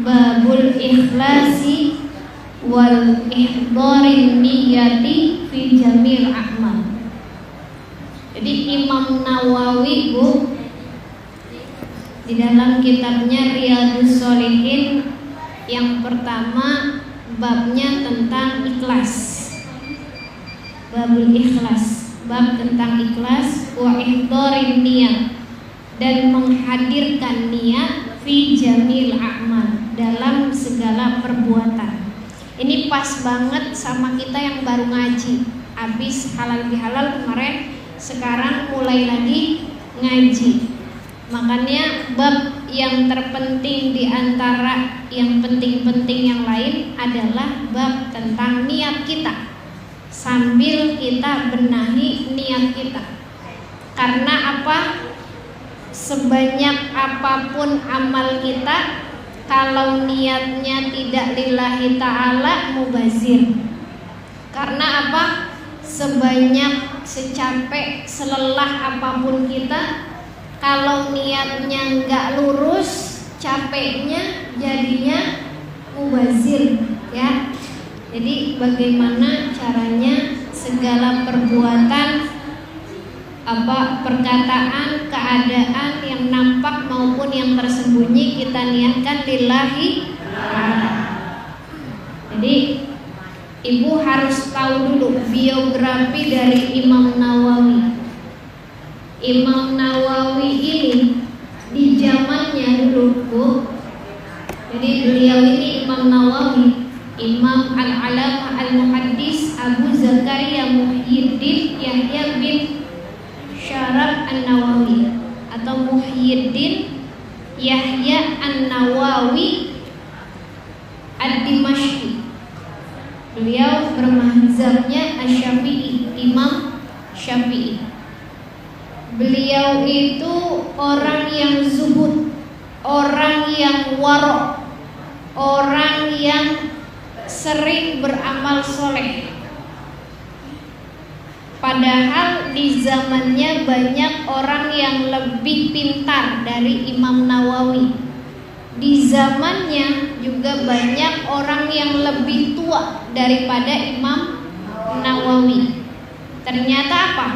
babul ikhlasi wal ihdarin niyati fi jamil a'mal. Jadi Imam Nawawi di dalam kitabnya Riyadhus Shalihin yang pertama babnya tentang ikhlas, babul ikhlas, bab tentang ikhlas wa ihdarin niyat, dan menghadirkan niat fi jamil a'mal, dalam segala perbuatan. Ini pas banget sama kita yang baru ngaji, habis halal bihalal kemarin, sekarang mulai lagi ngaji. Makanya bab yang terpenting di antara yang penting-penting yang lain adalah bab tentang niat kita, sambil kita benahi niat kita. Karena apa? Sebanyak apapun amal kita, kalau niatnya tidak lillahi ta'ala, mubazir. Karena apa? Sebanyak, secapek, selelah apapun kita, kalau niatnya nggak lurus, capeknya jadinya mubazir, ya. Jadi bagaimana caranya segala perbuatan, perkataan, keadaan yang nampak maupun yang tersembunyi kita niatkan lillahi ta'ala. Jadi ibu harus tahu dulu biografi dari Imam Nawawi. Imam Nawawi ini di zamannya dulu, Bu. Jadi beliau ini Imam Nawawi, Imam Al-Alamah Al-Muhaddis Abu Zakaria Muhyiddin Yahya bin Syaraf An-Nawawi atau Muhyiddin Yahya An-Nawawi Ad-Dimashqi. Beliau bermazhabnya Asy-Syafi'i, Imam Syafi'i. Beliau itu orang yang zuhud, orang yang wara', orang yang sering beramal soleh. Padahal di zamannya banyak orang yang lebih pintar dari Imam Nawawi. Di zamannya juga banyak orang yang lebih tua daripada Imam Nawawi. Ternyata apa?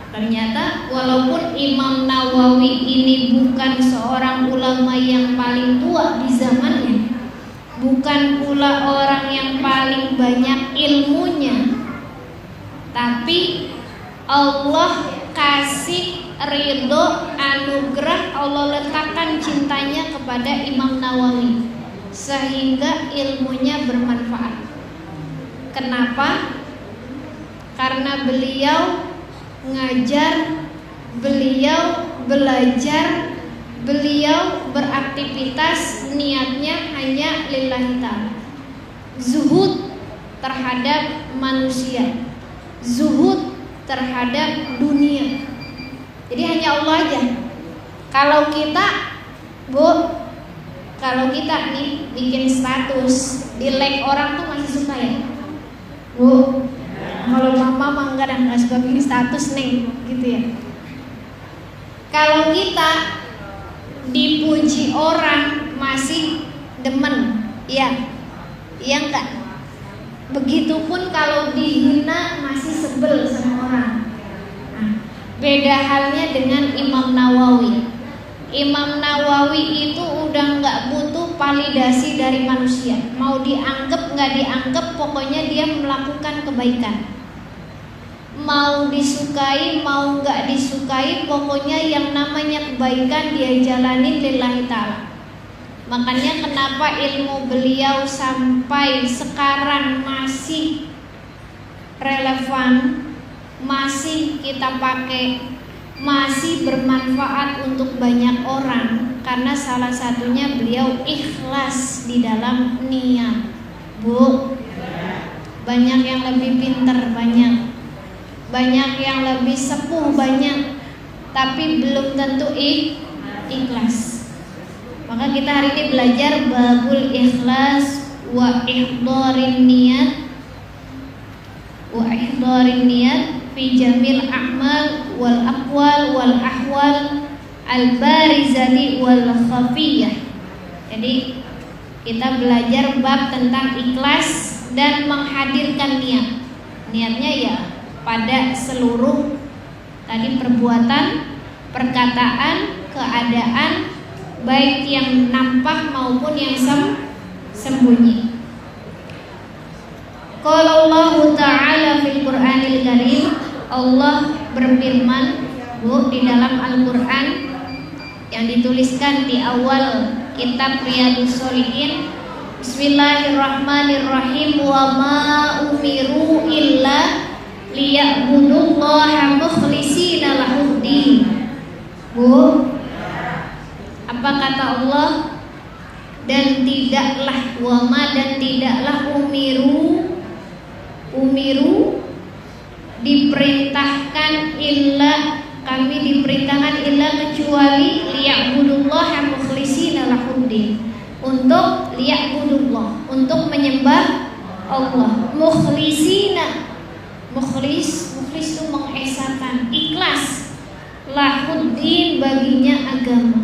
Ternyata walaupun Imam Nawawi ini bukan seorang ulama yang paling tua di zamannya, bukan pula orang yang paling banyak ilmunya, tapi Allah kasih ridho, anugerah, Allah letakkan cintanya kepada Imam Nawawi sehingga ilmunya bermanfaat. Kenapa? Karena beliau ngajar, beliau belajar, beliau beraktivitas, niatnya hanya lillahi ta'ala. Zuhud terhadap manusia, zuhud terhadap dunia. Jadi hanya Allah aja. Kalau kita, Bu, kalau kita nih bikin status, di like orang tuh masih suka ya, Bu? Kalau mama mah nggak suka bikin status nih, gitu ya. Kalau kita dipuji orang masih demen, iya, iya enggak? Begitupun kalau dihina masih sebel sama orang. Nah, beda halnya dengan Imam Nawawi. Imam Nawawi itu udah nggak butuh validasi dari manusia. Mau dianggap nggak dianggap, pokoknya dia melakukan kebaikan. Mau disukai, mau nggak disukai, pokoknya yang namanya kebaikan dia jalanin lillahi ta'ala. Makanya kenapa ilmu beliau sampai sekarang masih relevan, masih kita pakai, masih bermanfaat untuk banyak orang, karena salah satunya beliau ikhlas di dalam niat. Bu, banyak yang lebih pintar, banyak yang lebih sepuh, banyak, tapi belum tentu ikhlas. Maka kita hari ini belajar babul ikhlas wa ihdarin niyat fi jamil a'mal wal aqwal wal ahwal al barizati wal khafiyah. Jadi kita belajar bab tentang ikhlas dan menghadirkan niat. Niatnya ya pada seluruh tadi perbuatan, perkataan, keadaan, baik yang nampak maupun yang sembunyi. Qala Allah Ta'ala fil Qur'anil Karim, Allah berfirman di dalam Al-Qur'an yang dituliskan di awal kitab Riyadhus Shalihin. Bismillahirrahmanirrahim. Wa ma umiru illa liya'budullaha mukhlishina lahuddin. Bu, apa kata Allah? Dan tidaklah wama dan tidaklah umiru diperintahkan illa, kami diperintahkan illa kecuali liya'budullaha mukhlishina lahuddin, untuk liya'budullah, untuk menyembah Allah. Mukhlisina, mukhlis itu mengesahkan, ikhlas, lahuddin baginya agama.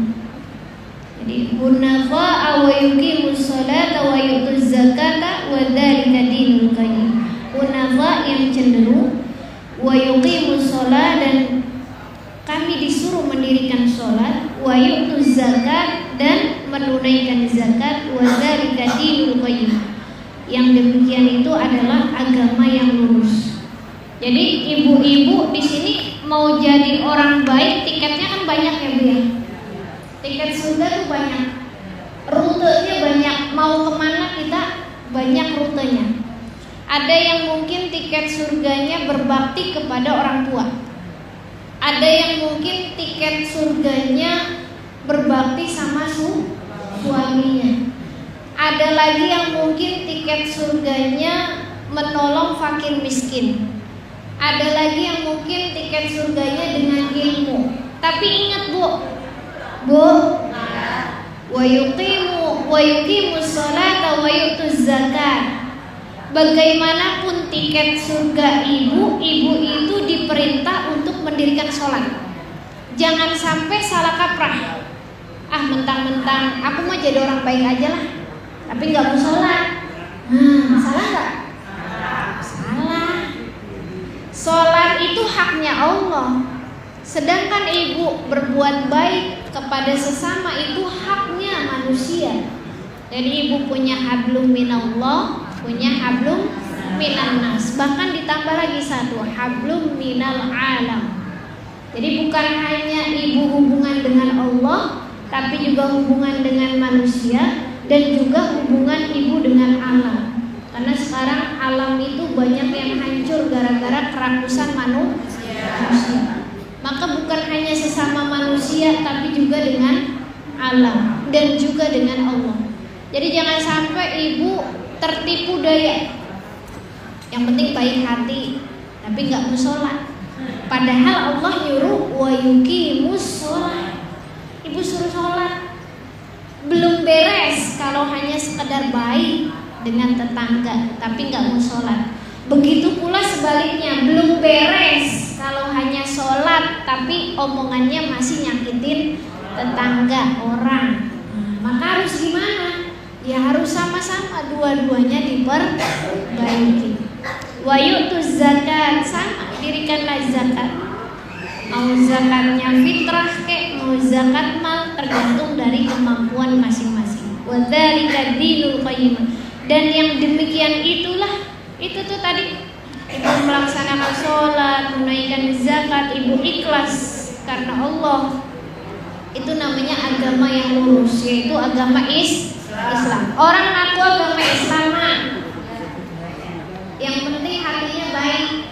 Jadi hunafa wa yuqimus sholata wa yutuz zakata wa dzalika dinul qayyim. Hunafa yang cenderung, wa yuqimus sholat dan kami disuruh mendirikan sholat, wa yutuz zakat dan menunaikan zakat, wa dzalika dinul qayyim. Yang demikian itu adalah agama yang lurus. Jadi ibu-ibu di sini mau jadi orang baik, tiketnya kan banyak ya Bu ya. Tiket surga tuh banyak, rutenya banyak, mau kemana kita banyak rutenya. Ada yang mungkin tiket surganya berbakti kepada orang tua, ada yang mungkin tiket surganya berbakti sama suaminya, ada lagi yang mungkin tiket surganya menolong fakir miskin, ada lagi yang mungkin tiket surganya dengan ilmu. Tapi ingat Bu, wa yuqimus sholata wa yutuz zakat. Bagaimanapun tiket surga ibu itu diperintah untuk mendirikan sholat. Jangan sampai salah kaprah. Mentang-mentang aku mau jadi orang baik aja lah, tapi nggak mau sholat. Salah nggak? Salah. Sholat itu haknya Allah. Sedangkan ibu berbuat baik kepada sesama itu haknya manusia. Jadi ibu punya hablum minallah, punya hablum minannas, bahkan ditambah lagi satu, hablum minal alam. Jadi bukan hanya ibu hubungan dengan Allah, tapi juga hubungan dengan manusia dan juga hubungan ibu dengan alam. Karena sekarang alam itu banyak yang hancur gara-gara kerakusan manusia. Maka bukan hanya sesama manusia, tapi juga dengan alam dan juga dengan Allah. Jadi jangan sampai ibu tertipu daya. Yang penting baik hati, tapi nggak mau sholat. Padahal Allah nyuruh wa yuqimus sholat. Ibu suruh sholat, belum beres kalau hanya sekedar baik dengan tetangga, tapi nggak mau sholat. Begitu pula sebaliknya, belum beres kalau hanya sholat tapi omongannya masih nyakitin tetangga orang. Maka harus gimana? Ya harus sama-sama, dua-duanya diperbaiki. Wa yu'tuz zakat, sama, dirikanlah zakat. Mau zakatnya fitrah kek, mau zakat mal, tergantung dari kemampuan masing-masing. Wa dzalika dinul qayyim. Dan yang demikian itulah, itu tuh tadi, ibu melaksanakan sholat, menunaikan zakat, ibu ikhlas karena Allah, itu namanya agama yang lurus, yaitu agama Islam. Orang ngaku agama Islam, yang penting hatinya baik,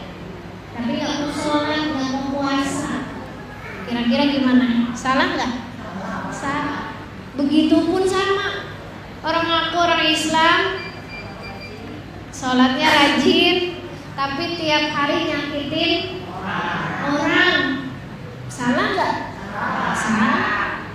tapi nggak mau sholat, nggak mau puasa. Kira-kira gimana? Salah nggak? Salah. Begitupun sama orang ngaku orang Islam, sholatnya rajin, tapi tiap hari nyakitin orang. Salah nggak? Salah.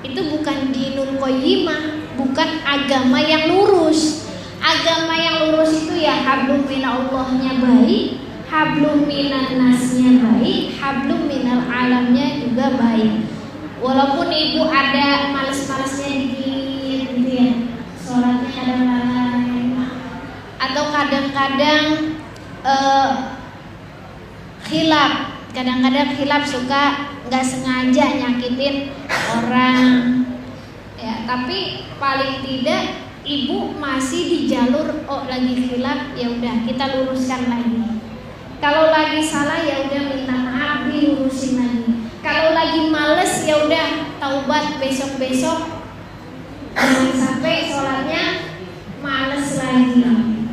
Itu bukan dinul qayyimah, bukan agama yang lurus. Agama yang lurus itu ya hablum minallahnya baik, hablum minannasnya baik, hablum minal alamnya juga baik. Walaupun ibu ada males-malesnya dikit gitu ya, kadang-kadang khilaf suka nggak sengaja nyakitin orang ya, tapi paling tidak ibu masih di jalur lagi khilaf, ya udah kita luruskan lagi. Kalau lagi salah ya udah minta maaf, dilurusin lagi. Kalau lagi males ya udah taubat besok-besok, jangan sampai sholatnya males lagi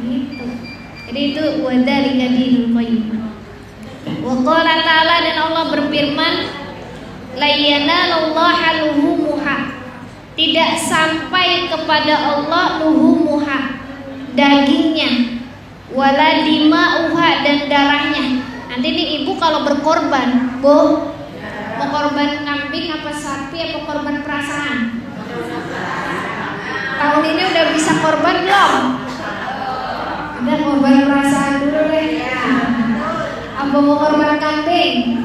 gitu. Jadi itu wadzalika dinul qayyim. Wa qala ta'ala, dan Allah berfirman, la yanalallaha luhumuha, tidak sampai kepada Allah luhumuha, dagingnya, wala dima'uha, dan darahnya. Nanti nih ibu kalau berkorban, Bu, mau korban kambing apa sapi apa korban perasaan? Tahun ini udah bisa korban belum? Udah korban perasaan dulu deh. Apa mau korban kambing?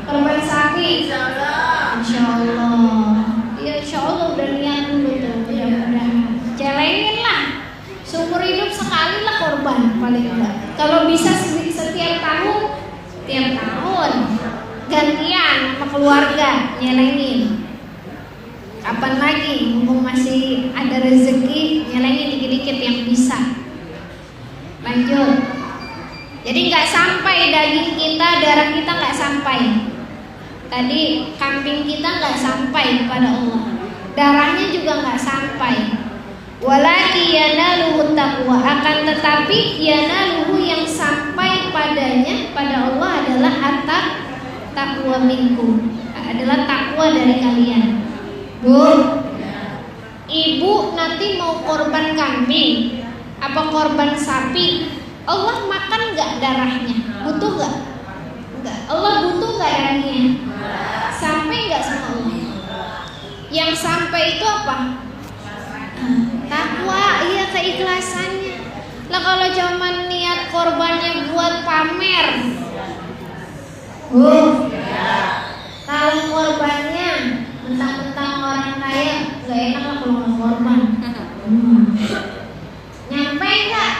Korban sapi? Insya Allah. Ya insya Allah udah niat dulu tuh. Mudah-mudahan. Celengin lah. Seumur hidup sekali lah korban paling enggak. Kalau bisa setiap tahun, gantian sama keluarga nyelengin. Kapan lagi? Mumpung masih ada rezeki, nyelengin dikit-dikit yang bisa. Lanjut. Jadi nggak sampai daging kita, darah kita nggak sampai. Tadi kambing kita nggak sampai kepada Allah, darahnya juga nggak sampai. Walaki yanaluhu taqwa, akan tetapi yanaluhu yang sampai padanya pada Allah adalah taqwa minkum, adalah takwa dari kalian. Bu, ibu nanti mau korban kambing apa korban sapi, Allah makan nggak darahnya? Butuh nggak? Enggak. Allah butuh nggak darahnya? Sampai nggak sama Allah? Yang sampai itu apa? Takwa, iya, keikhlasannya. Lah kalau cuman niat korbannya buat pamer, kalau korbannya mentang-mentang orang kaya, nggak enak lah kalau nggak korban. Nyampe nggak?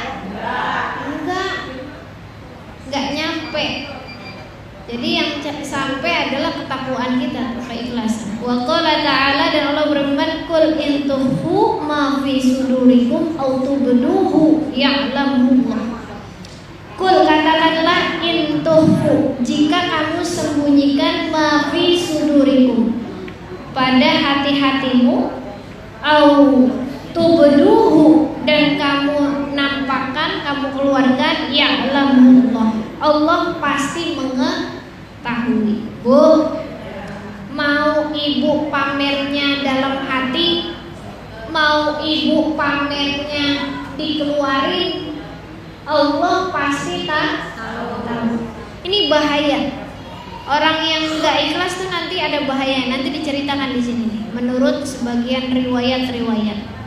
Enggak nyampe. Jadi yang sampai adalah ketakwaan kita, keikhlasan. Wa qala ta'ala, dan Allah berfirman, qul in tukhfu ma fi sudurikum aw tubduhu ya'lamullah. Qul, katakanlah, in tukhfu, jika kamu sembunyikan ma fi sudurikum, pada hati-hatimu, aw tubduhu, dan kamu nampakkan, kamu keluarkan, ya'lamullah, Allah pasti mengetahui. Bu, mau ibu pamernya dalam hati, mau ibu pamernya dikeluarin, Allah pasti tahu. Ini bahaya. Orang yang nggak ikhlas tuh nanti ada bahaya. Nanti diceritakan di sini nih, menurut sebagian riwayat-riwayat.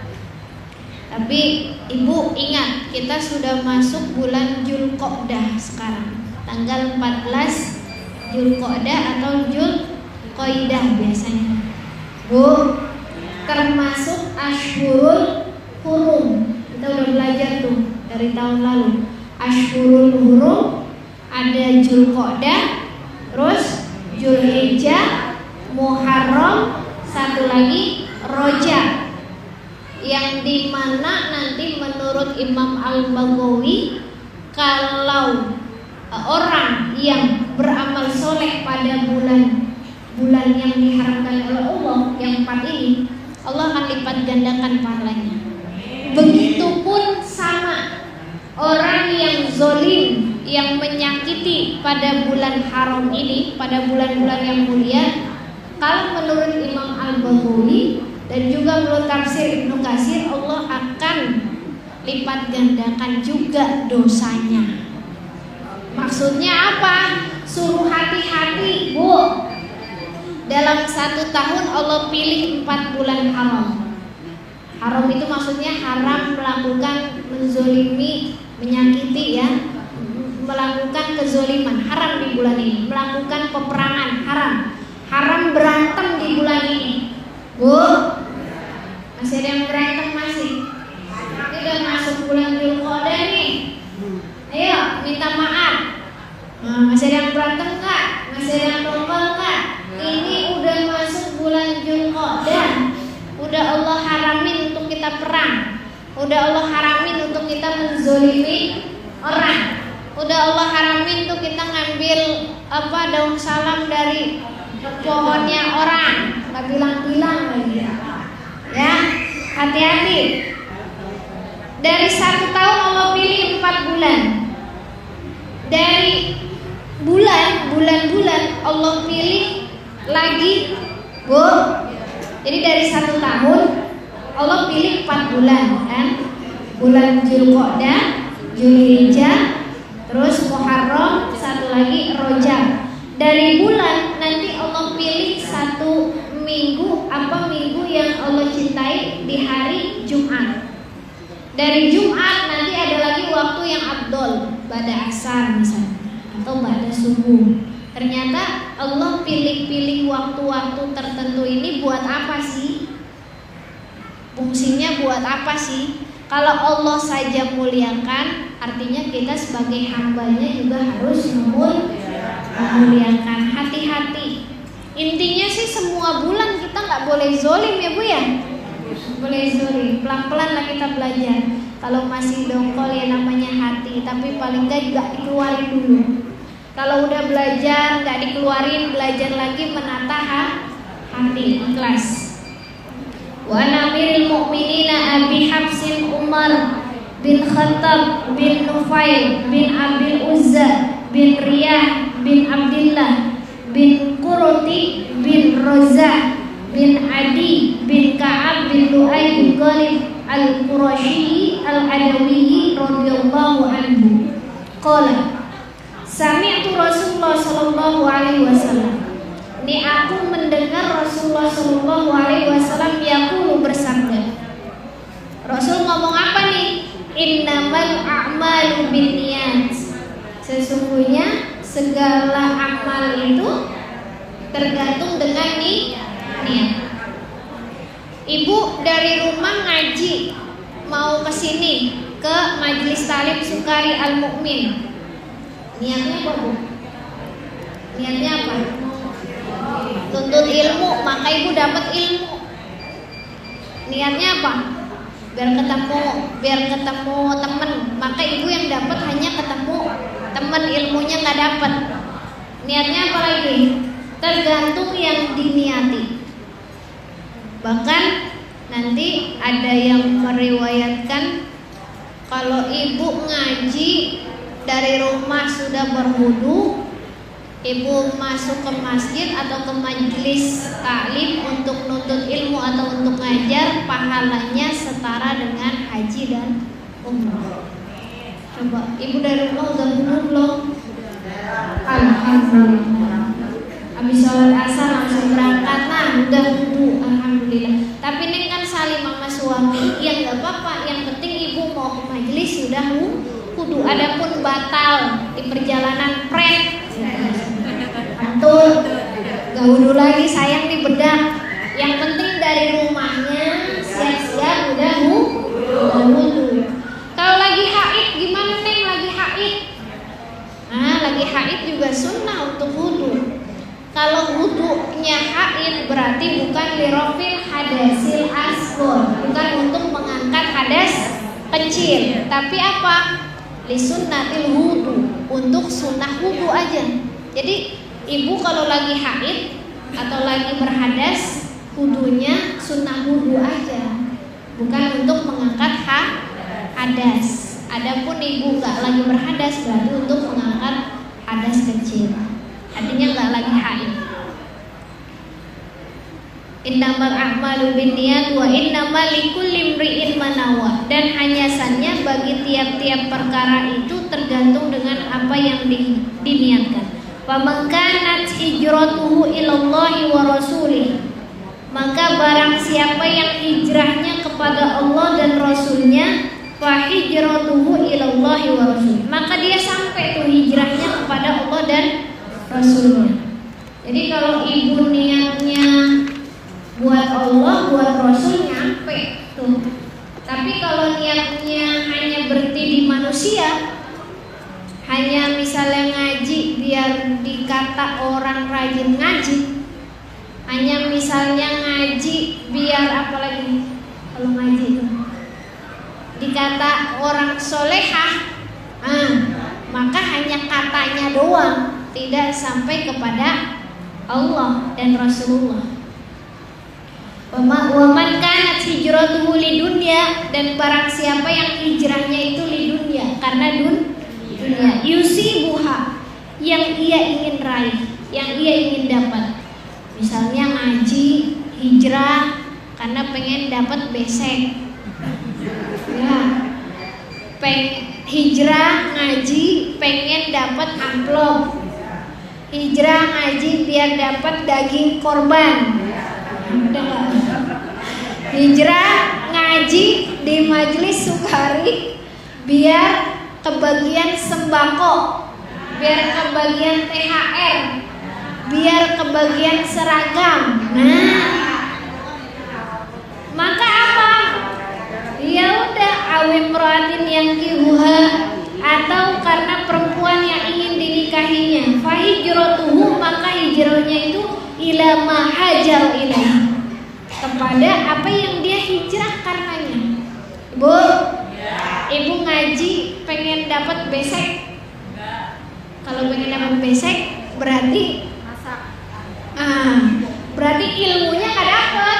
Tapi ibu ingat, kita sudah masuk bulan Dzulqa'dah sekarang, tanggal 14 Dzulqa'dah atau Dzulqa'dah biasanya. Bu, termasuk Ashhurul Hurum. Kita udah belajar tuh dari tahun lalu. Ashhurul Hurum ada Dzulqa'dah, terus Dzulhijjah, Muharram, satu lagi Rajab, yang dimana nanti menurut Imam Al-Baghawi, kalau orang yang beramal soleh pada bulan yang diharamkan oleh Allah, yang 4 ini, Allah akan lipat gandakan pahalanya. Begitupun sama orang yang zolim, yang menyakiti pada bulan haram ini, pada bulan-bulan yang mulia, kalau menurut Imam Al-Baghawi dan juga menurut tafsir Ibnu Katsir, Allah akan lipat gandakan juga dosanya. Maksudnya apa? Suruh hati-hati, Bu. Dalam 1 tahun Allah pilih 4 bulan haram. Haram itu maksudnya haram melakukan menzolimi, menyakiti ya, melakukan kezoliman, haram di bulan ini. Melakukan peperangan, haram. Haram berantem di bulan ini. Bu, masih ada yang berantem masih? Ini udah masuk bulan Dzulqa'dah nih. perang, udah Allah haramin untuk kita menzolimi orang, udah Allah haramin untuk kita ngambil daun salam dari pohonnya orang, nggak bilang-bilang lagi. Ya, hati-hati. Dari 1 tahun Allah pilih 4 bulan. Dari bulan-bulan Allah pilih lagi, Bu. Jadi dari 1 tahun Allah pilih 4 bulan, kan? Bulan Zulqa'dah, Zulhijjah, terus Muharram, satu lagi Rajab. Dari bulan nanti Allah pilih 1 minggu, minggu yang Allah cintai di hari Jumat. Dari Jumat nanti ada lagi waktu yang afdol, pada asar misalnya, atau pada subuh. Ternyata Allah pilih-pilih waktu-waktu tertentu ini buat apa sih? Fungsinya buat apa sih? Kalau Allah saja muliakan, artinya kita sebagai hambanya juga harus memuliakan. Hati-hati. Intinya sih semua bulan kita nggak boleh zolim ya Bu ya. Boleh zolim. Pelan-pelan lah kita belajar. Kalau masih dongkol ya namanya hati, tapi paling nggak juga dikeluarin dulu. Kalau udah belajar nggak dikeluarin, belajar lagi menata hati, ikhlas. Wa namiril mu'minina Abi Hafsin Umar bin Khattab bin Nufail bin Abil Uzza bin Riyah bin Abdillah bin Qurati bin Rozah bin Adi bin Ka'ab bin Lu'ay bin Ghalib al-Qurashi al-Adawi radhiyallahu anhu. Qala sami'tu Rasulullah sallallahu alaihi wasallam. Ini aku mendengar Rasulullah sallallahu alaihi wasallam yaqulu bersabda. Rasul ngomong apa nih? Innamal a'malu binniyat. Sesungguhnya segala amal itu tergantung dengan niat. Ibu dari rumah ngaji mau kesini ke Majelis Talim Sukari Al-Mukmin. Niatnya apa Bu? Niatnya apa? Tuntut ilmu, maka ibu dapat ilmu. Niatnya apa? Biar ketemu teman, maka ibu yang dapat hanya ketemu teman, ilmunya nggak dapat. Niatnya apa lagi? Tergantung yang diniati. Bahkan nanti ada yang meriwayatkan kalau ibu ngaji dari rumah sudah berwudu, ibu masuk ke masjid atau ke majelis taklim untuk nuntut ilmu atau untuk ngajar, pahalanya setara dengan haji dan umrah. Coba ibu dari rumah udah wudu belum? Alhamdulillah. Habis sholat asar langsung berangkat, nah udah wudu, alhamdulillah. Tapi ini kan salim sama suami, ya nggak apa-apa. Yang penting ibu mau ke majelis sudah wudu. Adapun batal di perjalanan pret, betul, gak wudu lagi, sayang nih bedak. Yang penting dari rumahnya siap-siap udah wudu. Kalau lagi haid gimana Neng? Lagi haid? Nah, lagi haid juga sunnah untuk wudu. Kalau wudunya haid berarti bukan lirofil hadasil asghar, bukan untuk mengangkat hadas kecil, tapi apa? Lisunnatil wudu, untuk sunnah wudu aja. Jadi ibu kalau lagi haid atau lagi berhadas, wudunya sunnah wudu aja, bukan untuk mengangkat hadas. Adapun ibu nggak lagi berhadas berarti untuk mengangkat hadas kecil, artinya nggak lagi haid. Innamal a'malu binniyat wa innamal likulli imri'in ma nawa. Dan hanyasannya bagi tiap-tiap perkara itu tergantung dengan apa yang diniatkan. Faman kanat hijratuhu ilallahi wa rasulih, maka barang siapa yang hijrahnya kepada Allah dan Rasulnya, fa hijratuhu ilallahi wa rasulih, maka dia sampai tuh hijrahnya kepada Allah dan Rasulnya. Jadi kalau ibu niatnya buat Allah, buat Rasul, nyampe tuh. Tapi kalau niatnya hanya berhenti di manusia, hanya misalnya ngaji biar dikata orang rajin ngaji, hanya misalnya ngaji biar apa lagi kalau ngaji itu dikata orang solehah, maka hanya katanya doang, tidak sampai kepada Allah dan Rasulullah. Waman kanat hijratuhu lidunya, dan barang siapa yang hijrahnya itu lidunya, karena dunia, yusibuha, yang ia ingin raih, yang ia ingin dapat. Misalnya ngaji, hijrah karena pengen dapat besek, ya. Hijrah ngaji pengen dapat amplop, hijrah ngaji biar dapat daging korban. Hijrah ngaji di majelis Sukari biar kebagian sembako, biar kebagian THR, biar kebagian seragam. Maka apa? Ya udah, awim roatin yang kihuha, atau karena perempuan yang ingin dinikahinya. Fahijratuhu, maka hijrahnya itu ila ma hajar ilaih, kepada apa yang dia hijrah karenanya. Ibu, ibu ngaji pengen dapat besek. Kalau pengen dapat besek berarti berarti ilmunya nggak dapat,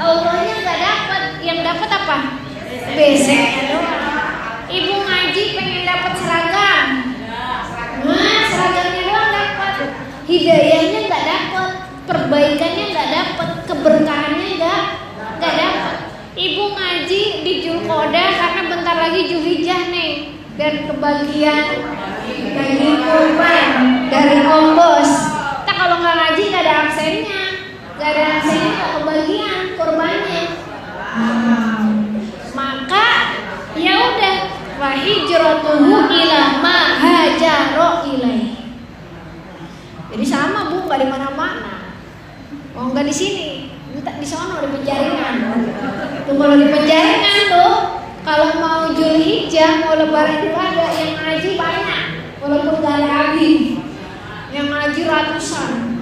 Allahnya nggak dapat. Yang dapat apa? Beseknya doang. Ibu ngaji pengen dapat seragam, seragamnya doang dapat, hidayahnya nggak dapat, perbaikannya nggak dapat, keberkahannya nggak dapat. Ibu ngaji di Julqodah karena bentar lagi Zulhijjah nih, dan kebagian daging kurban dari Om Bos. Tak, kalau nggak ngaji nggak ada aksennya, nggak kebagian kurbannya. Maka ya udah, wa hijratuhu ila ma hajaro ilaih. Jadi sama Bu, nggak di mana-mana. Oh, nggak di sini, di sono di Penjaringan. Tuh kalau di Penjaringan tuh, kalau mau Zulhijjah, mau Lebaran itu ada yang ngaji banyak, walaupun nggak ada abi, yang ngaji ratusan.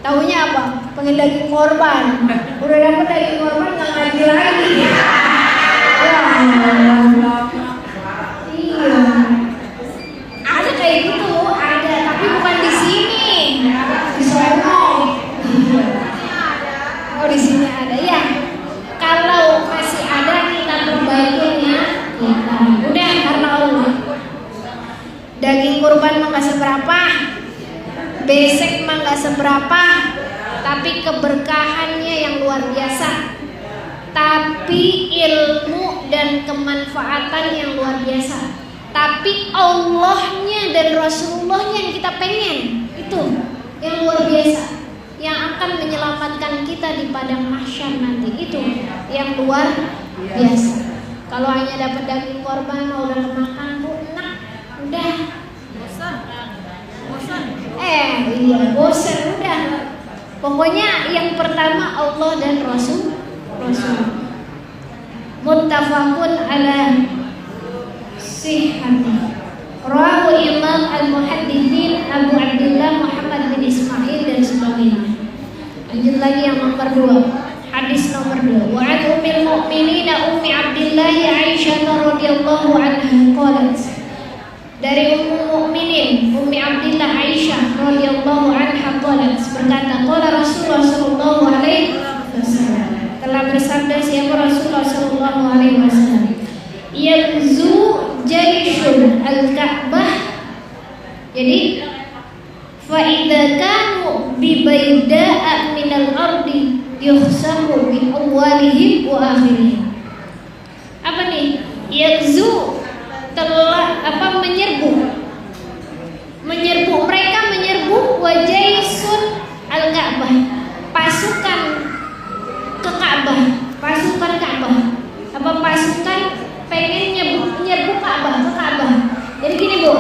Taunya apa? Pengen daging korban. Udah dapet daging korban nggak ngaji lagi. Iya. Ada kayak gitu, ada, tapi bukan di sini. Di sono. Oh, di sini ada ya. Kalau masih ada, kita perbaikin ya. Udah, karena Allah. Daging kurban mah nggak seberapa, besek mah nggak seberapa, tapi keberkahannya yang luar biasa. Tapi ilmu dan kemanfaatan yang luar biasa. Tapi Allahnya dan Rasulullahnya yang kita pengen, itu yang luar biasa, yang akan menyelamatkan kita di padang mahsyar nanti. Itu yang luar biasa. Kalau hanya dapat daging korban mau udah kemakan Bu, enak, udah bosan. Iya, bosan udah. Pokoknya yang pertama Allah dan Rasul. Muttafaqun ala sihhati. Rawahu Imam Al-Muhadditsin Abu Abdullah Muhammad bin Ismail dan sebagainya. Lanjut lagi yang nomor 2. Hadis nomor 2. Wa an ummil mu'minin Ummi Abdillah Aisyah radhiyallahu anha qalat. Dari Ummu Mukminin Ummi Abdillah Aisyah radhiyallahu anha qalat, berkata, qala Rasulullah sallallahu alaihi wasallam, telah bersabda siapa Rasulullah sallallahu alaihi wasallam, yaghzu jaishul al-Ka'bah. Jadi fa idza kanu bi bayda'a minal ardi yuhsabu bi awwalihim wa akhirihim. Apa nih? Yaghzu, telah menyerbu mereka menyerbu wajaisun al-Ka'bah, pasukan ke Ka'bah, pasukan Ka'bah. Apa pasukan pengen nyerbu Ka'bah, ke Ka'bah. Jadi gini Bu,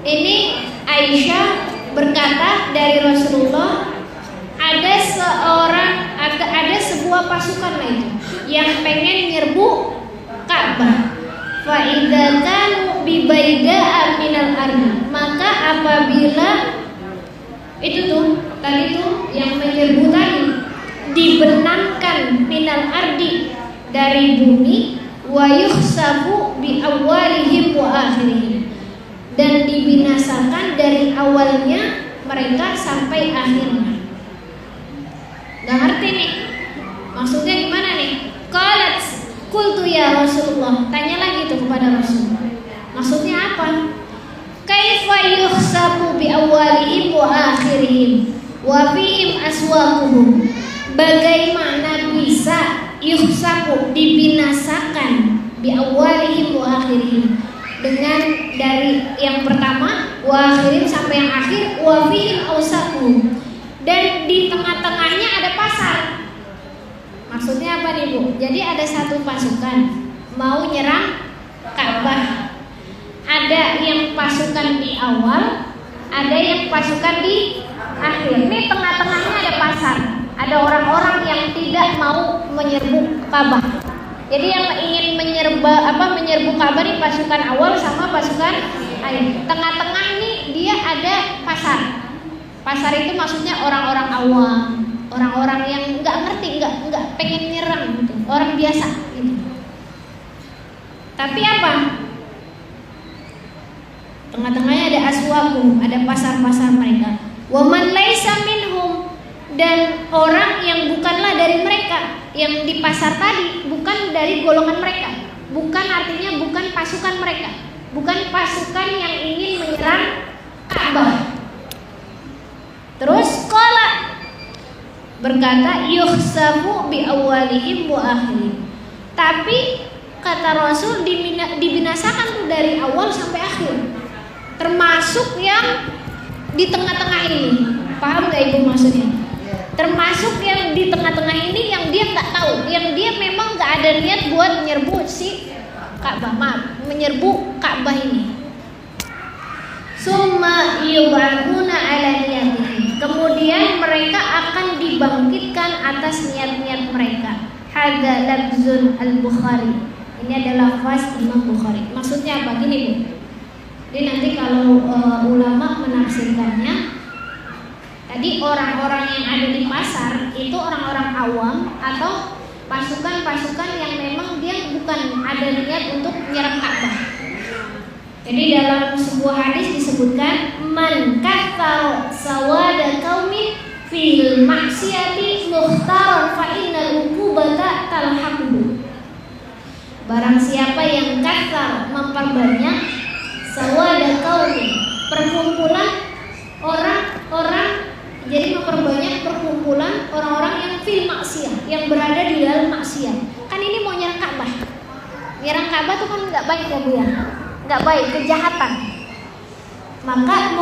ini Aisyah berkata dari Rasulullah, ada sebuah pasukan lah itu yang pengen nyerbu Ka'bah. Fa idza kanu bi bayda'a minal ardi, maka apabila itu tuh tadi tuh yang menyerbu tadi dibenamkan minal ardi, dari bumi, wa yukhsafu bi awwalihim wa akhirihim, dan dibinasakan dari awalnya mereka sampai akhirnya. Gak ngerti nih maksudnya gimana nih? Qalat qultu ya Rasulullah, tanya lagi tuh kepada Rasul, maksudnya apa? Kaifa yukhsafu bi awwalihim wa akhirihim wa fihim aswaquhum, bagaimana bisa yukhsafu dibinasakan bi awwalihim wa akhirihim, dengan dari yang pertama wa akhirin sampai yang akhir, wa fihim awsaquhum, dan di tengah-tengahnya ada pasar. Maksudnya apa nih Bu? Jadi ada satu pasukan mau nyerang Ka'bah. Ada yang pasukan di awal, ada yang pasukan di akhir. Ini tengah-tengahnya ada pasar. Ada orang-orang yang tidak mau menyerbu Ka'bah. Jadi yang ingin menyerbu Ka'bah ini pasukan awal sama pasukan akhir. Tengah-tengah ini dia ada pasar. Pasar itu maksudnya orang-orang awam, orang-orang yang nggak ngerti, nggak pengen nyerang gitu, orang biasa gitu. Tapi apa? Tengah-tengahnya ada aswakum, ada pasar-pasar mereka. Wa man laisa minhum, dan orang yang bukanlah dari mereka, yang di pasar tadi bukan dari golongan mereka, bukan artinya bukan pasukan mereka, bukan pasukan yang ingin menyerang Ka'bah. Terus qala, berkata yukhsafu bi awwalihim wa akhirihim, tapi kata Rasul dibinasakan tuh dari awal sampai akhir, termasuk yang di tengah-tengah ini. Paham gak Ibu maksudnya? Termasuk yang di tengah-tengah ini yang dia nggak tahu, yang dia memang nggak ada niat buat menyerbu si Ka'bah, menyerbu Ka'bah ini. Summa yub'atsuna ala niyatihim, kemudian mereka akan dibangkitkan atas niat-niat mereka. Hadza lafzun al-Bukhari, ini adalah lafaz Imam Bukhari. Maksudnya apa? Gini Bu, jadi nanti kalau ulama menafsirkannya, tadi orang-orang yang ada di pasar itu orang-orang awam atau pasukan-pasukan yang memang dia bukan ada niat untuk menyerang Ka'bah. Jadi dalam sebuah hadis disebutkan man katsara sawada qaumin fil maksiati mukhtaran fa innal uqubata talhaquhu. Barang siapa yang katsar, memperbanyak, sawada qaumin, perkumpulan orang-orang, jadi memperbanyak perkumpulan orang-orang yang fil maksiyah, yang berada di dalam maksiat. Kan ini mau nyerang Ka'bah. Nyerang Ka'bah itu kan nggak baik ya Bu ya, nggak baik, kejahatan. Maka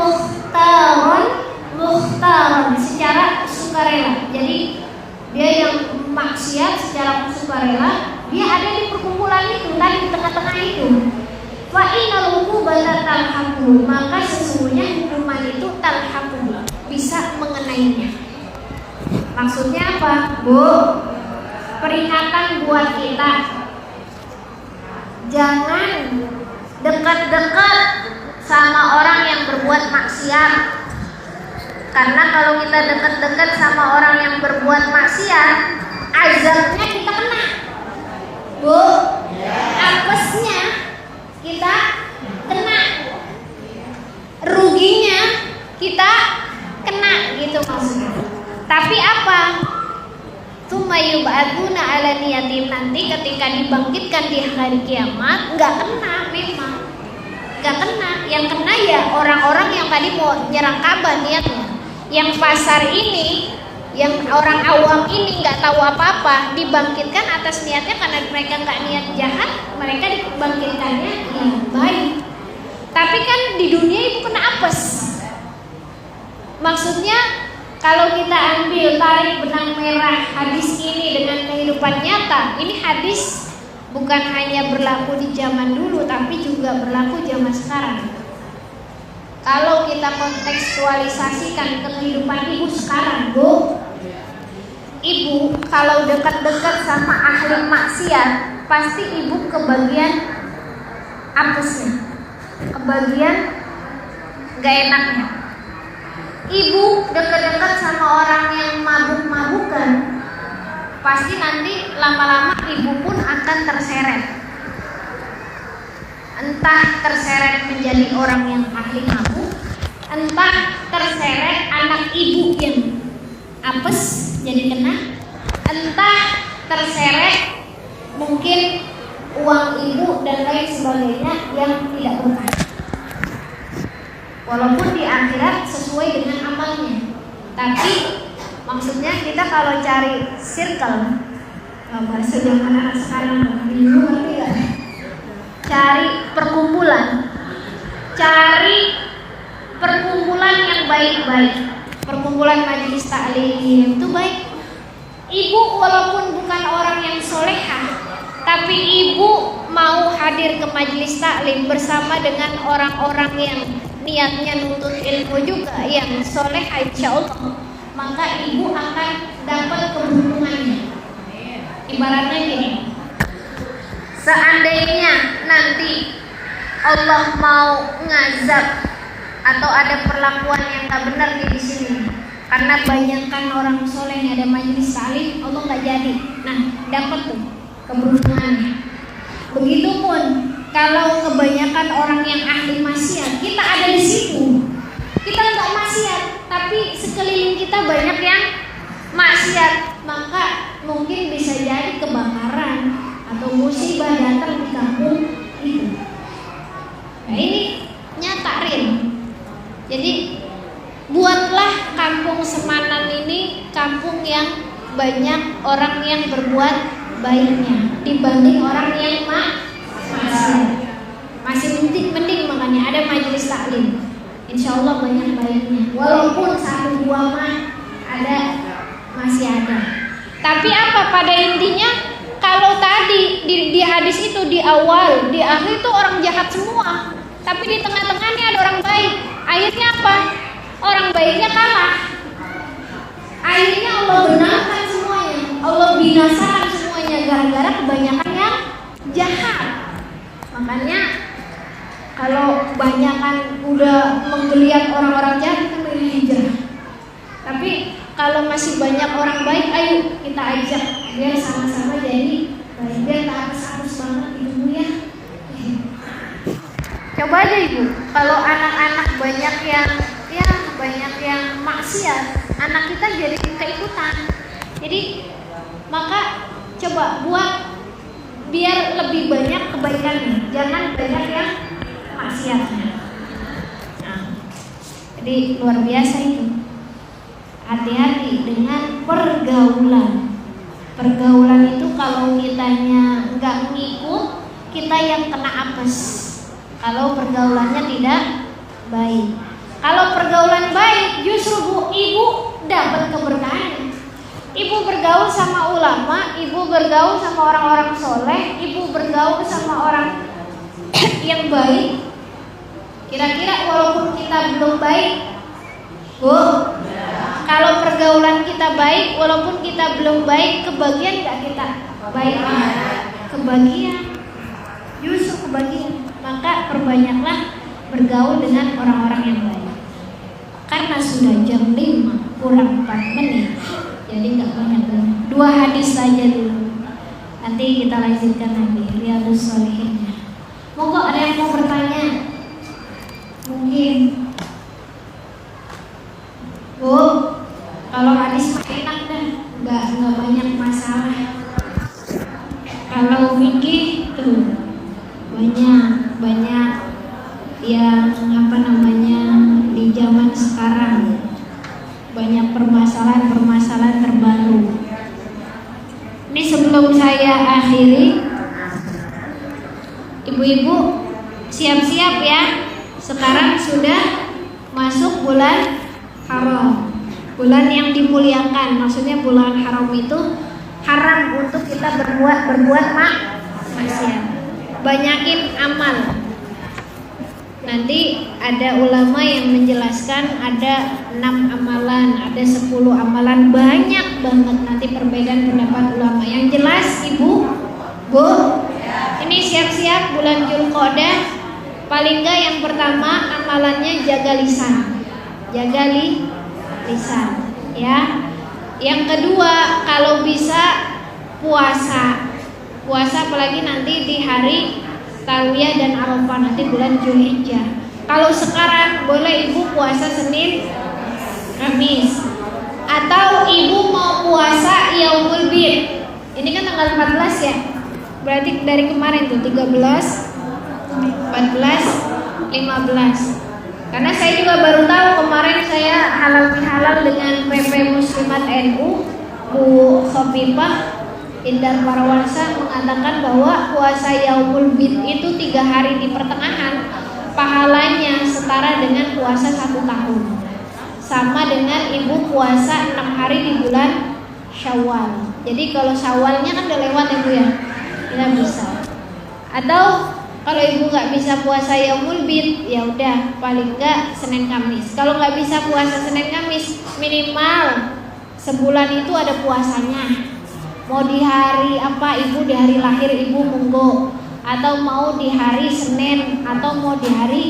muhtaron secara sukarela. Jadi dia yang maksiat secara sukarela, dia ada di perkumpulan itu, tadi di tengah-tengah itu. Fa innal uqubata talhaquhu, maka sesungguhnya hukuman itu talhaquhu, bisa mengenainya. Maksudnya apa, Bu? Peringatan buat kita, jangan dekat-dekat sama orang yang berbuat maksiat. Karena kalau kita dekat-dekat sama orang yang berbuat maksiat, azabnya kita kena, Bu. Apesnya kita kena, ruginya kita kena, gitu maksudnya. Tapi apa? Tsumma yub'atsuna 'ala niyatim, nanti ketika dibangkitkan di hari kiamat nggak kena, memang nggak kena. Yang kena ya orang-orang yang tadi mau nyerang Ka'bah niatnya. Yang pasar ini, yang orang awam ini nggak tahu apa-apa, dibangkitkan atas niatnya karena mereka nggak niat jahat, mereka dibangkitkannya yang baik. Tapi kan di dunia itu kena apes. Maksudnya kalau kita ambil tarik benang merah hadis ini dengan kehidupan nyata, ini hadis bukan hanya berlaku di zaman dulu, tapi juga berlaku zaman sekarang. Kalau kita kontekstualisasikan ke kehidupan ibu sekarang, Bu, ibu kalau dekat-dekat sama ahli maksiat, pasti ibu kebagian apesnya, kebagian gak enaknya. Ibu dekat-dekat sama orang yang mabuk-mabukan, pasti nanti lama-lama ibu pun akan terseret. Entah terseret menjadi orang yang ahli mabuk, entah terseret anak ibu yang apes jadi kena, entah terseret mungkin uang ibu dan lain sebagainya yang tidak berkah. Walaupun di akhirat sesuai dengan amalnya, tapi maksudnya kita kalau cari circle, bahasa zaman anak sekarang dulu ngerti gak? Cari perkumpulan yang baik-baik, perkumpulan majelis taklim itu baik. Ibu walaupun bukan orang yang solehah, tapi ibu mau hadir ke majelis taklim bersama dengan orang-orang yang niatnya nuntut ilmu juga, yang solehah insya Allah, maka ibu akan dapat keberuntungannya. Ibaratnya gini, seandainya nanti Allah mau ngazab atau ada perlakuan yang tak benar di sini, karena banyakkan orang soleh yang ada majelis taklim, Allah nggak jadi. Nah, dapat tuh keberuntungannya. Begitupun kalau kebanyakan orang yang ahli maksiat, kita ada di situ, kita nggak maksiat, tapi sekeliling kita banyak yang maksiat, maka mungkin bisa jadi kebakaran atau musibah datang di kampung itu. Nah, ini nyata real. Jadi buatlah kampung Semanan ini kampung yang banyak orang yang berbuat baiknya dibanding orang yang masih mending makanya ada majelis taklim. Insya Allah banyak baiknya. Walaupun satu dua ada masih ada. Tapi apa pada intinya, kalau tadi di hadis itu di awal, di akhir itu orang jahat semua, tapi di tengah-tengahnya ada orang baik. Akhirnya apa? Orang baiknya kalah. Akhirnya Allah benarkan semuanya, Allah binasakan semuanya gara-gara kebanyakan yang jahat. Makanya kalau kebanyakan udah menggeliat orang-orang jahat, itu milih hijrah. Tapi kalau masih banyak orang baik, ayo kita ajak biar sama-sama jadi baik, biar tak hapus-hapus banget itu ya. Coba aja ibu, kalau anak-anak banyak yang maksiat, anak kita jadi keikutan. Jadi maka coba buat biar lebih banyak kebaikannya, jangan banyak yang maksiatnya. Nah, jadi luar biasa itu. Hati-hati dengan pergaulan. Pergaulan itu kalau kitanya nggak ngikut, kita yang kena apes. Kalau pergaulannya tidak baik. Kalau pergaulan baik, justru ibu dapat keberkahan. Ibu bergaul sama ulama, ibu bergaul sama orang-orang soleh, ibu bergaul sama orang yang baik. Kira-kira walaupun kita belum baik, Bu, kalau pergaulan kita baik, walaupun kita belum baik, kebagian nggak kita baik? Kebagian, justru kebagian. Maka perbanyaklah bergaul dengan orang-orang yang baik. Karena sudah jam 5 kurang 4 menit, jadi nggak banyak. 2 hadis saja dulu. Nanti kita lanjutkan lagi Riyadhus Shalihinnya. Monggo ada yang mau bertanya? Mungkin. Bu, kalau hadis enak dah, nggak banyak masalah. Kalau fikih tuh banyak yang di zaman sekarang banyak permasalahan terbaru. Ini sebelum saya akhiri, ibu-ibu siap-siap ya. Sekarang sudah masuk bulan haram, bulan yang dimuliakan. Maksudnya bulan haram itu haram untuk kita berbuat maksiat. Banyakin amal. Nanti ada ulama yang menjelaskan ada 6 amalan, ada 10 amalan, banyak banget nanti perbedaan pendapat ulama. Yang jelas ibu, Bu, ini siap-siap bulan Dzulqa'dah. Paling enggak yang pertama amalannya jaga lisan. Jaga lisan ya. Yang kedua, kalau bisa puasa apalagi nanti di hari Tarwiyah dan Arafah nanti bulan Zulhijjah. Kalau sekarang boleh ibu puasa Senin, Kamis, atau ibu mau puasa Yaumul Bid. Ini kan tanggal 14 ya. Berarti dari kemarin tuh 13, 14, 15. Karena saya juga baru tahu kemarin saya halal bihalal dengan PP Muslimat NU Bu Khofifah Indar Parawansa mengatakan bahwa puasa Yaumul Bid itu 3 hari di pertengahan pahalanya setara dengan puasa 1 tahun. Sama dengan ibu puasa 6 hari di bulan Syawal. Jadi kalau Syawalnya kan udah lewat ya Bu ya, kita bisa. Atau kalau ibu nggak bisa puasa Yaumul Bid, ya udah paling nggak Senin Kamis. Kalau nggak bisa puasa Senin Kamis, minimal sebulan itu ada puasanya. Mau di hari apa ibu, di hari lahir ibu monggo, atau mau di hari Senin, atau mau di hari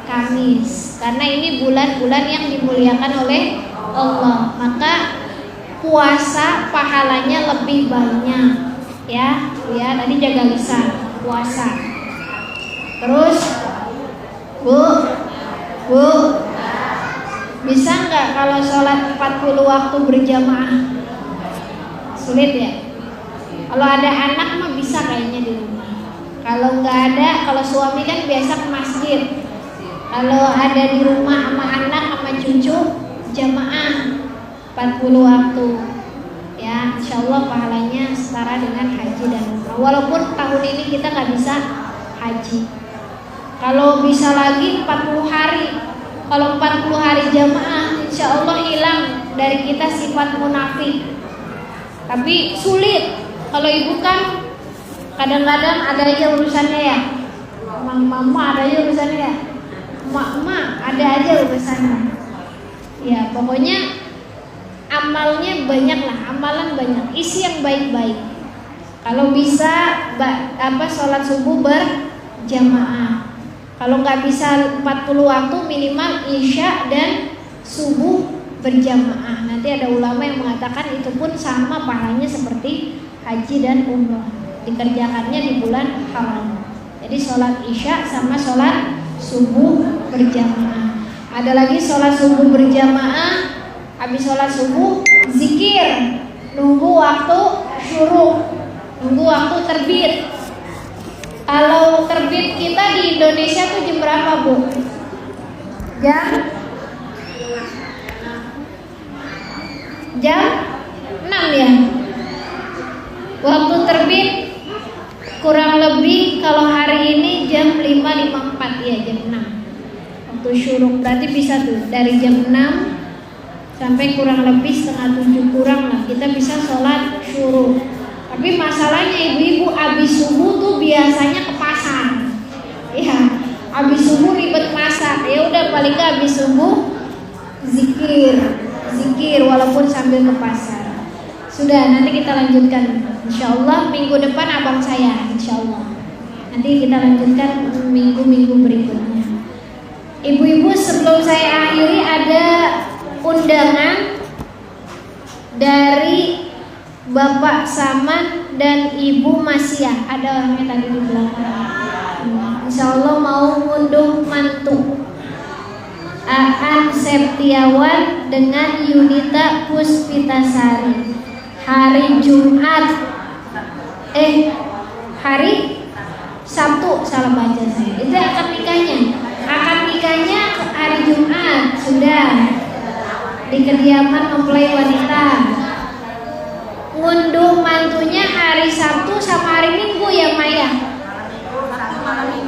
Kamis. Karena ini bulan-bulan yang dimuliakan oleh Allah, maka puasa pahalanya lebih banyak. Ya, tadi jaga lisan, puasa. Terus, Bu, bisa nggak kalau sholat 40 waktu berjamaah? Sulit ya. Kalau ada anak mah bisa kayaknya di rumah. Kalau nggak ada, kalau suami kan biasa ke masjid. Kalau ada di rumah sama anak sama cucu, jamaah 40 waktu. Ya, insya Allah pahalanya setara dengan haji dan umrah. Walaupun tahun ini kita nggak bisa haji. Kalau bisa lagi 40 hari. Kalau 40 hari jamaah, insya Allah hilang dari kita sifat munafik. Tapi sulit. Kalau ibu kan kadang-kadang ada aja urusannya ya. Mama ada aja urusannya ya. Mak ada aja urusannya. Ya pokoknya amalnya banyak lah, amalan banyak. Isi yang baik-baik. Kalau bisa sholat subuh berjamaah. Kalau nggak bisa 40 waktu, minimal isya dan subuh berjamaah. Nanti ada ulama yang mengatakan itu pun sama pahalanya seperti haji dan umrah. Dikerjakannya di bulan haram. Jadi sholat isya sama sholat subuh berjamaah. Ada lagi sholat subuh berjamaah. Habis sholat subuh zikir, nunggu waktu syuruk, nunggu waktu terbit. Kalau terbit kita di Indonesia tuh jam berapa Bu? Jam 6 ya. Waktu terbit kurang lebih kalau hari ini jam 5.54 ya, jam 6. Waktu syuruk berarti bisa tuh dari jam 6 sampai kurang lebih setengah 7 kurang lah kita bisa sholat syuruk. Tapi masalahnya ibu-ibu abis subuh tuh biasanya ke pasar. Ya, abis subuh ribet masak. Ya udah paling gak abis subuh zikir walaupun sambil ke pasar. Sudah, nanti kita lanjutkan. Insya Allah minggu depan abang saya. Insya Allah. Nanti kita lanjutkan minggu-minggu berikutnya. Ibu-ibu, sebelum saya akhiri ada undangan dari Bapak Saman dan Ibu Masia. Ada orangnya tadi di belakang. Insya Allah mau ngunduh mantu Aan Septiawan dengan Yunita Puspitasari. Hari Jumat hari Sabtu, salah baca saya. Itu akad nikahnya. Akad nikahnya hari Jumat sudah di kediaman mempelai wanita. Ngunduh mantunya hari Sabtu sama hari Minggu ya Maya.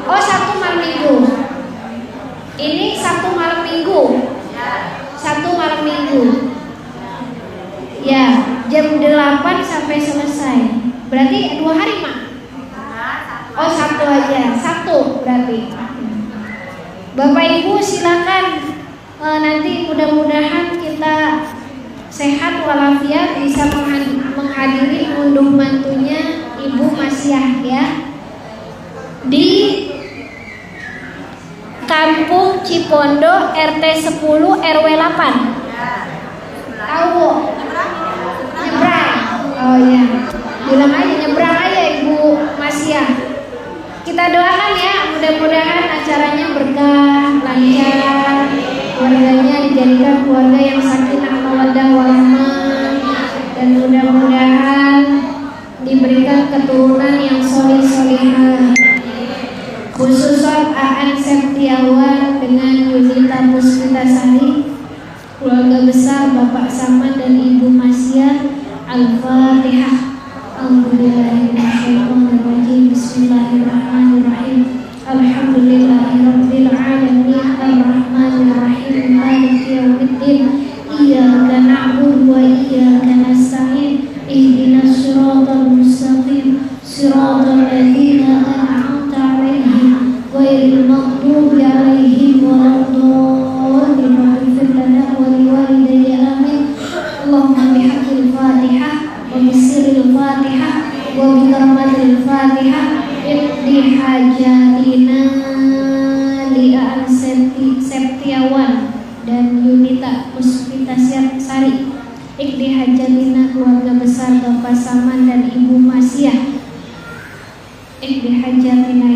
Oh, Sabtu malam Minggu. Ini Sabtu malam Minggu. Sabtu malam Minggu. Ya, jam 8 sampai selesai. Berarti 2 hari, Mak? Oh, Sabtu aja. Sabtu berarti. Bapak Ibu silakan, nanti mudah-mudahan kita sehat walafiat bisa menghadiri ngunduh mantunya Ibu Masiah ya. Di Kampung Cipondo RT 10 RW 8. Tahu? Nyebrang. Oh ya. Bilang aja, nyebrang aja Ibu Masia. Kita doakan ya, mudah-mudahan acaranya berkah, lancar, keluarganya dijadikan keluarga yang sakinah mawaddah warahmah, dan mudah-mudahan diberikan keturunan yang soleh-solehah. Khususan Aan Septiawan dengan Yunita Puspitasari, keluarga besar Bapak Saman dan Ibu Masia. Al-Fatihah. Alhamdulillahirrahmanirrahim. Bismillahirrahmanirrahim. Alhamdulillahirabbil alamin. Arrahmanirrahim. Maliki yaumiddin. Iyyaka na'budu wa iyyaka nasta'in. Ihdinas siratal mustaqim. Siratal ladzina an'amta 'alaihim ghairil maghdubi 'alaihim waladdallin. Ighfir lana wa liwalidayya amin. Allahumma bihaqqil Fatihah wa bisirril Fatihah wa bikaramadil Fatihah iqdi hajatina li Aan Septiawan dan Yunita Puspitasari. Iqdi hajatina keluarga besar Bapak Saman dan Ibu Masia. Iqdi hajatina